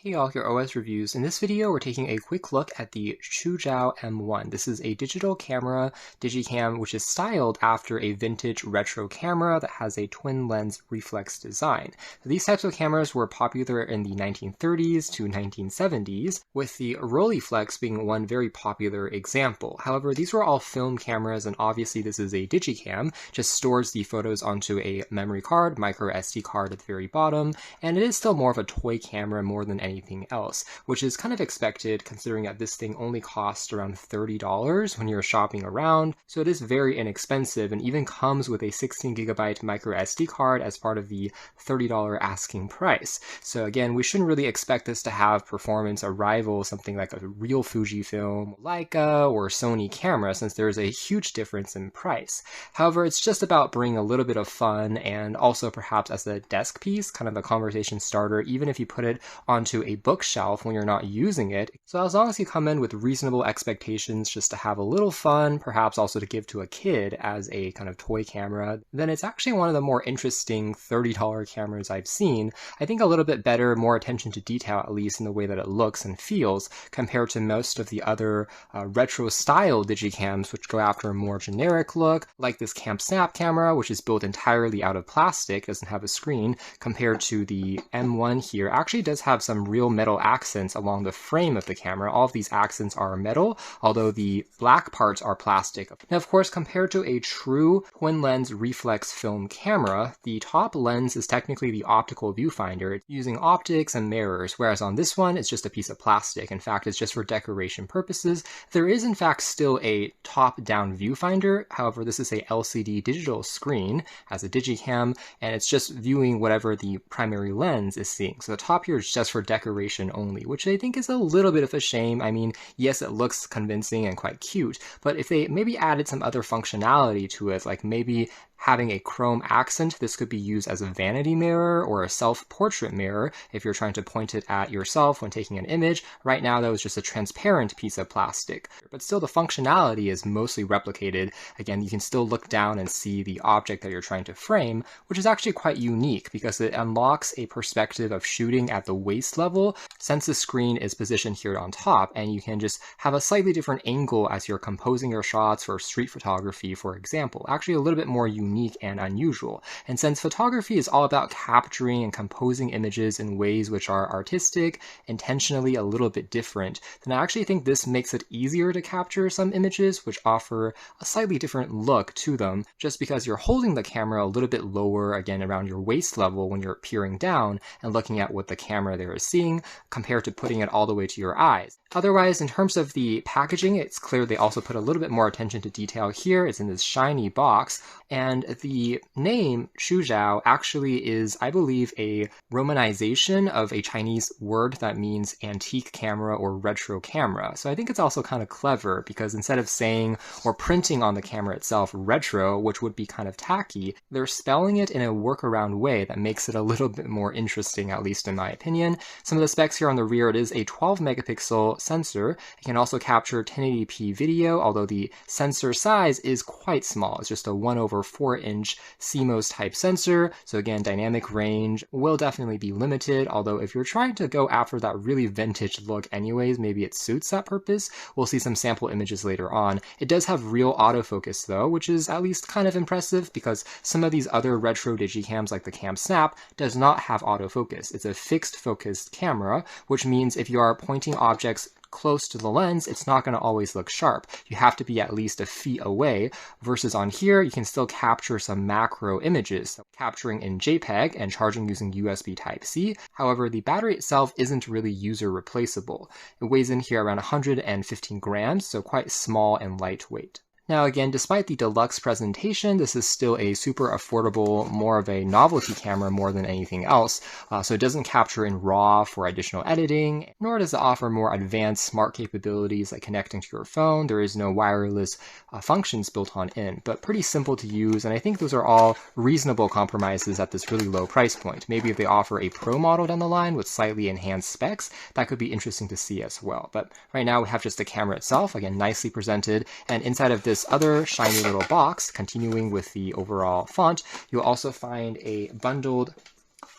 Hey all, your OS reviews. In this video, we're taking a quick look at the Chuzhao M1. This is a digital camera, digicam, which is styled after a vintage retro camera that has a twin lens reflex design. These types of cameras were popular in the 1930s to 1970s, with the Rolleiflex being one very popular example. However, these were all film cameras, and obviously this is a digicam, just stores the photos onto a memory card, micro SD card at the very bottom, and it is still more of a toy camera more than anything else, which is kind of expected considering that this thing only costs around $30 when you're shopping around, so it is very inexpensive and even comes with a 16GB micro SD card as part of the $30 asking price. So again, we shouldn't really expect this to have performance or rival something like a real Fujifilm, Leica, or Sony camera, since there is a huge difference in price. However, it's just about bringing a little bit of fun and also perhaps as a desk piece, kind of a conversation starter, even if you put it onto a bookshelf when you're not using it. So as long as you come in with reasonable expectations just to have a little fun, perhaps also to give to a kid as a kind of toy camera, then it's actually one of the more interesting $30 cameras I've seen. I think a little bit better, more attention to detail at least in the way that it looks and feels compared to most of the other retro style digicams which go after a more generic look, like this Snap camera, which is built entirely out of plastic, doesn't have a screen, compared to the M1 here. Actually does have some real metal accents along the frame of the camera. All of these accents are metal, although the black parts are plastic. Now, of course, compared to a true twin lens reflex film camera, the top lens is technically the optical viewfinder. It's using optics and mirrors, whereas on this one, it's just a piece of plastic. In fact, it's just for decoration purposes. There is, in fact, still a top-down viewfinder. However, this is a LCD digital screen as a digicam, and it's just viewing whatever the primary lens is seeing. So the top here is just for decoration only, which I think is a little bit of a shame. I mean, yes, it looks convincing and quite cute, but if they maybe added some other functionality to it, like maybe having a chrome accent, this could be used as a vanity mirror or a self-portrait mirror if you're trying to point it at yourself when taking an image. Right now, that was just a transparent piece of plastic. But still, the functionality is mostly replicated. Again, you can still look down and see the object that you're trying to frame, which is actually quite unique because it unlocks a perspective of shooting at the waist level since the screen is positioned here on top, and you can just have a slightly different angle as you're composing your shots for street photography, for example. Actually, a little bit more unique and unusual. And since photography is all about capturing and composing images in ways which are artistic, intentionally a little bit different, then I actually think this makes it easier to capture some images which offer a slightly different look to them, just because you're holding the camera a little bit lower, again around your waist level when you're peering down and looking at what the camera there is seeing, compared to putting it all the way to your eyes. Otherwise, in terms of the packaging, it's clear they also put a little bit more attention to detail here. It's in this shiny box, and the name Chuzhao actually is, I believe, a romanization of a Chinese word that means antique camera or retro camera. So I think it's also kind of clever because instead of saying or printing on the camera itself retro, which would be kind of tacky, they're spelling it in a workaround way that makes it a little bit more interesting, at least in my opinion. Some of the specs here on the rear, it is a 12 megapixel sensor. It can also capture 1080p video, although the sensor size is quite small. It's just a 1/4-inch CMOS type sensor. So again, dynamic range will definitely be limited, although if you're trying to go after that really vintage look anyways, maybe it suits that purpose. We'll see some sample images later on. It does have real autofocus though, which is at least kind of impressive because some of these other retro digicams like the Snap does not have autofocus. It's a fixed focused camera, which means if you are pointing objects close to the lens, it's not going to always look sharp. You have to be at least a feet away, versus on here, you can still capture some macro images, capturing in JPEG and charging using USB Type-C. However, the battery itself isn't really user replaceable. It weighs in here around 115 grams, so quite small and lightweight. Now again, despite the deluxe presentation, this is still a super affordable, more of a novelty camera more than anything else. So it doesn't capture in RAW for additional editing, nor does it offer more advanced smart capabilities like connecting to your phone. There is no wireless functions built on in, but pretty simple to use, and I think those are all reasonable compromises at this really low price point. Maybe if they offer a Pro model down the line with slightly enhanced specs, that could be interesting to see as well. But right now we have just the camera itself, again, nicely presented, and inside of this other shiny little box, continuing with the overall font, you'll also find a bundled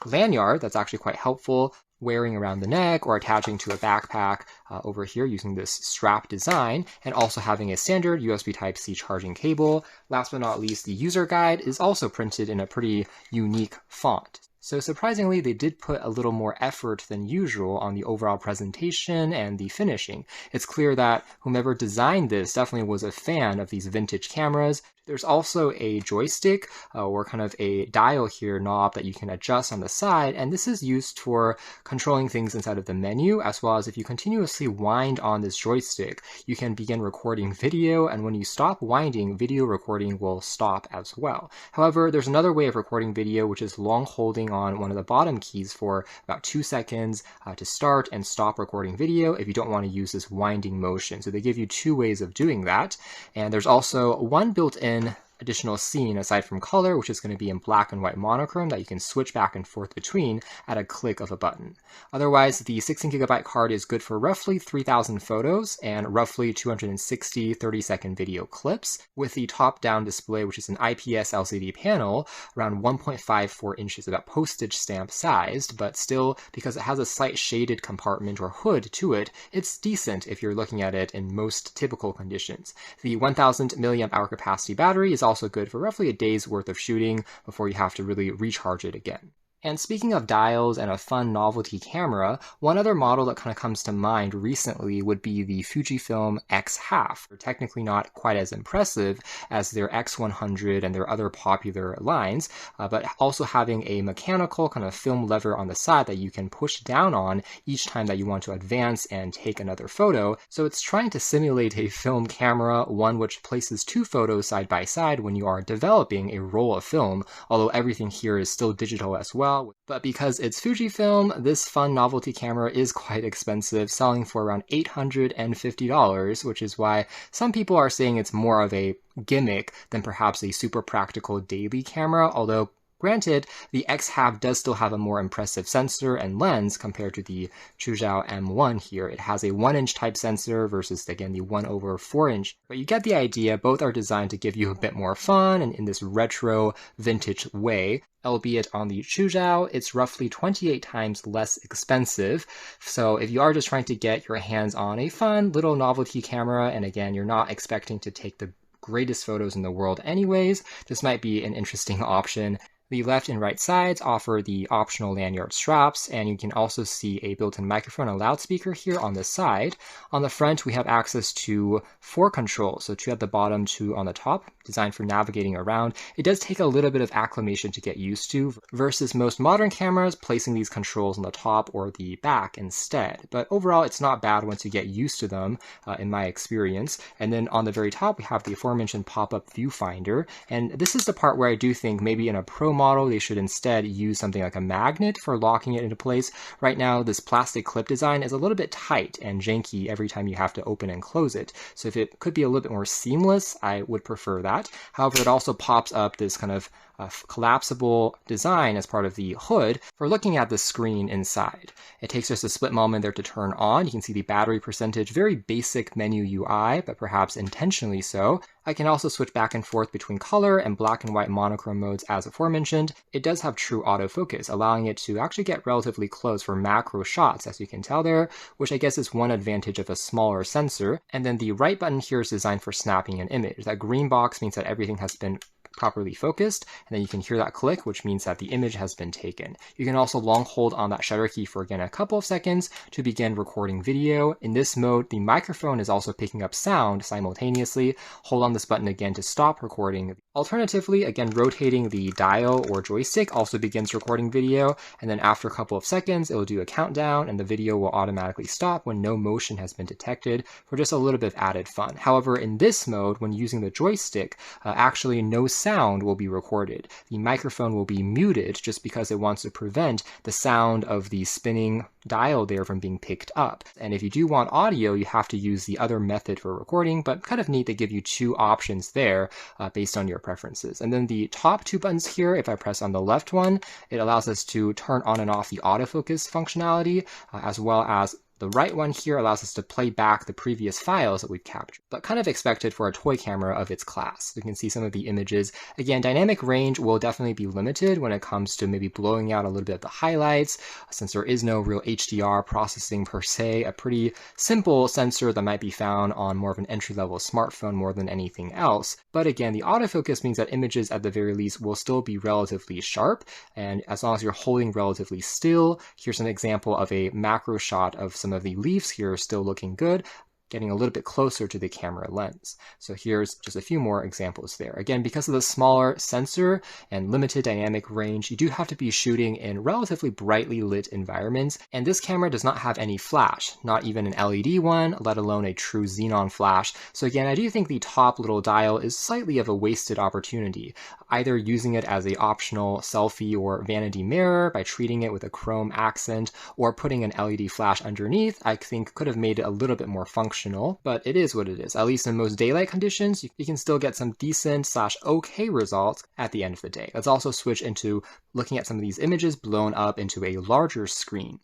lanyard that's actually quite helpful. wearing around the neck or attaching to a backpack over here using this strap design, and also having a standard USB Type-C charging cable. Last but not least, the user guide is also printed in a pretty unique font. So surprisingly, they did put a little more effort than usual on the overall presentation and the finishing. It's clear that whomever designed this definitely was a fan of these vintage cameras. There's also a joystick or kind of a dial here knob that you can adjust on the side, and this is used for controlling things inside of the menu, as well as if you continuously wind on this joystick, you can begin recording video, and when you stop winding, video recording will stop as well. However, there's another way of recording video, which is long holding on one of the bottom keys for about 2 seconds to start and stop recording video if you don't want to use this winding motion. So they give you 2 ways of doing that, and there's also one built-in additional scene aside from color, which is going to be in black and white monochrome that you can switch back and forth between at a click of a button. Otherwise, the 16GB card is good for roughly 3,000 photos and roughly 260 30-second video clips, with the top-down display, which is an IPS LCD panel around 1.54 inches, about postage stamp sized, but still, because it has a slight shaded compartment or hood to it, it's decent if you're looking at it in most typical conditions. The 1000 mAh capacity battery is also good for roughly a day's worth of shooting before you have to really recharge it again. And speaking of dials and a fun novelty camera, one other model that kind of comes to mind recently would be the Fujifilm X-Half. They're technically not quite as impressive as their X100 and their other popular lines, but also having a mechanical kind of film lever on the side that you can push down on each time that you want to advance and take another photo. So it's trying to simulate a film camera, one which places 2 photos side by side when you are developing a roll of film, although everything here is still digital as well. But because it's Fujifilm, this fun novelty camera is quite expensive, selling for around $850, which is why some people are saying it's more of a gimmick than perhaps a super practical daily camera, although granted, the X-Half does still have a more impressive sensor and lens compared to the Chuzhao M1 here. It has a 1-inch type sensor versus, again, the 1/4-inch. But you get the idea. Both are designed to give you a bit more fun and in this retro vintage way. Albeit on the Chuzhao, it's roughly 28 times less expensive. So if you are just trying to get your hands on a fun little novelty camera, and again, you're not expecting to take the greatest photos in the world anyways, this might be an interesting option. The left and right sides offer the optional lanyard straps, and you can also see a built-in microphone and loudspeaker here on the side. On the front, we have access to 4 controls, so 2 at the bottom, 2 on the top, designed for navigating around. It does take a little bit of acclimation to get used to, versus most modern cameras placing these controls on the top or the back instead. But overall, it's not bad once you get used to them, in my experience. And then on the very top, we have the aforementioned pop-up viewfinder, and this is the part where I do think maybe in a pro model, they should instead use something like a magnet for locking it into place. Right now, this plastic clip design is a little bit tight and janky every time you have to open and close it. So if it could be a little bit more seamless, I would prefer that. However, it also pops up this kind of collapsible design as part of the hood for looking at the screen inside. It takes just a split moment there to turn on. You can see the battery percentage, very basic menu UI, but perhaps intentionally so. I can also switch back and forth between color and black and white monochrome modes as aforementioned. It does have true autofocus, allowing it to actually get relatively close for macro shots, as you can tell there, which I guess is one advantage of a smaller sensor. And then the right button here is designed for snapping an image. That green box means that everything has been properly focused, and then you can hear that click, which means that the image has been taken. You can also long hold on that shutter key for, again, a couple of seconds to begin recording video. In this mode, the microphone is also picking up sound simultaneously. Hold on this button again to stop recording. Alternatively, again, rotating the dial or joystick also begins recording video, and then after a couple of seconds, it will do a countdown, and the video will automatically stop when no motion has been detected for just a little bit of added fun. However, in this mode, when using the joystick, actually no sound will be recorded. The microphone will be muted just because it wants to prevent the sound of the spinning dial there from being picked up. And if you do want audio, you have to use the other method for recording, but kind of neat they give you 2 options there based on your preferences. And then the top 2 buttons here, if I press on the left one, it allows us to turn on and off the autofocus functionality, as well as The right one here allows us to play back the previous files that we've captured, but kind of expected for a toy camera of its class. You can see some of the images. Again, dynamic range will definitely be limited when it comes to maybe blowing out a little bit of the highlights, since there is no real HDR processing per se, a pretty simple sensor that might be found on more of an entry-level smartphone more than anything else. But again, the autofocus means that images at the very least will still be relatively sharp, and as long as you're holding relatively still, here's an example of a macro shot of some of the leaves here still looking good, getting a little bit closer to the camera lens. So here's just a few more examples there. Again, because of the smaller sensor and limited dynamic range, you do have to be shooting in relatively brightly lit environments, and this camera does not have any flash, not even an LED one, let alone a true xenon flash. So again, I do think the top little dial is slightly of a wasted opportunity, either using it as an optional selfie or vanity mirror by treating it with a chrome accent, or putting an LED flash underneath, I think could have made it a little bit more functional. But it is what it is. At least in most daylight conditions, you can still get some decent/okay results at the end of the day. Let's also switch into looking at some of these images blown up into a larger screen.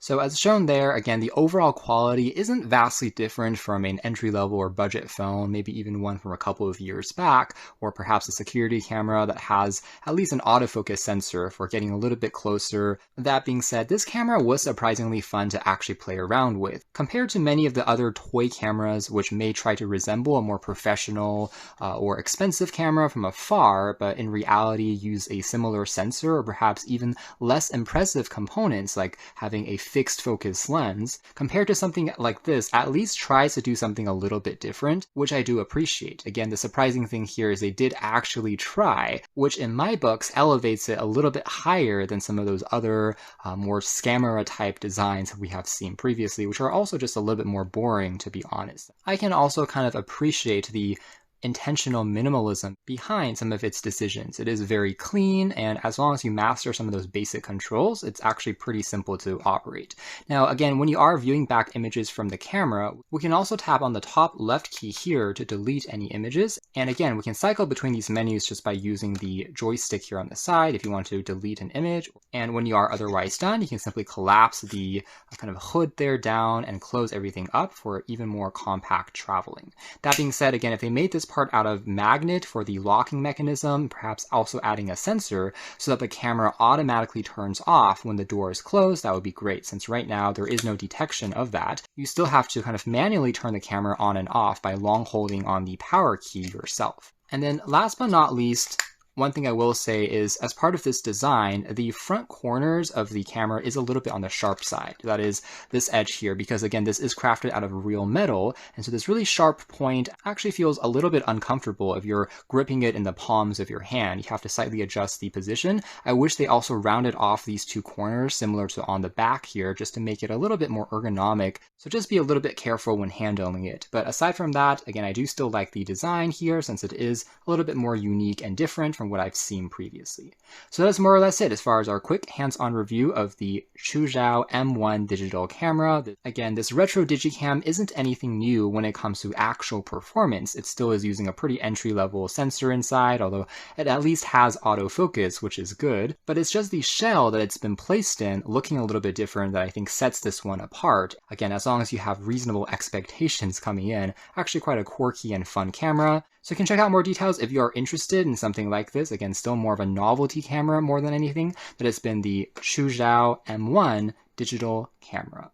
So as shown there, again, the overall quality isn't vastly different from an entry-level or budget phone, maybe even one from a couple of years back, or perhaps a security camera that has at least an autofocus sensor for getting a little bit closer. That being said, this camera was surprisingly fun to actually play around with. Compared to many of the other toy cameras, which may try to resemble a more professional or expensive camera from afar, but in reality use a similar sensor or perhaps even less impressive components like having a fixed focus lens, compared to something like this, at least tries to do something a little bit different, which I do appreciate. Again, the surprising thing here is they did actually try, which in my books elevates it a little bit higher than some of those other more scamera type designs that we have seen previously, which are also just a little bit more boring, to be honest. I can also kind of appreciate the intentional minimalism behind some of its decisions. It is very clean, and as long as you master some of those basic controls, it's actually pretty simple to operate. Now, again, when you are viewing back images from the camera, we can also tap on the top left key here to delete any images. And again, we can cycle between these menus just by using the joystick here on the side if you want to delete an image. And when you are otherwise done, you can simply collapse the kind of hood there down and close everything up for even more compact traveling. That being said, again, if they made this part out of magnet for the locking mechanism, perhaps also adding a sensor so that the camera automatically turns off when the door is closed, that would be great. Since right now there is no detection of that, you still have to kind of manually turn the camera on and off by long holding on the power key yourself. And then last but not least, one thing I will say is, as part of this design, the front corners of the camera is a little bit on the sharp side. That is this edge here, because again, this is crafted out of real metal, and so this really sharp point actually feels a little bit uncomfortable if you're gripping it in the palms of your hand. You have to slightly adjust the position. I wish they also rounded off these two corners, similar to on the back here, just to make it a little bit more ergonomic. So just be a little bit careful when handling it. But aside from that, again, I do still like the design here, since it is a little bit more unique and different from what I've seen previously. So that's more or less it as far as our quick hands-on review of the Chuzhao M1 digital camera. Again, this retro digicam isn't anything new when it comes to actual performance. It still is using a pretty entry-level sensor inside, although it at least has autofocus, which is good. But it's just the shell that it's been placed in looking a little bit different that I think sets this one apart. Again, as long as you have reasonable expectations coming in, actually quite a quirky and fun camera. So you can check out more details if you are interested in something like this. Again, still more of a novelty camera more than anything, but it's been the Chuzhao M1 digital camera.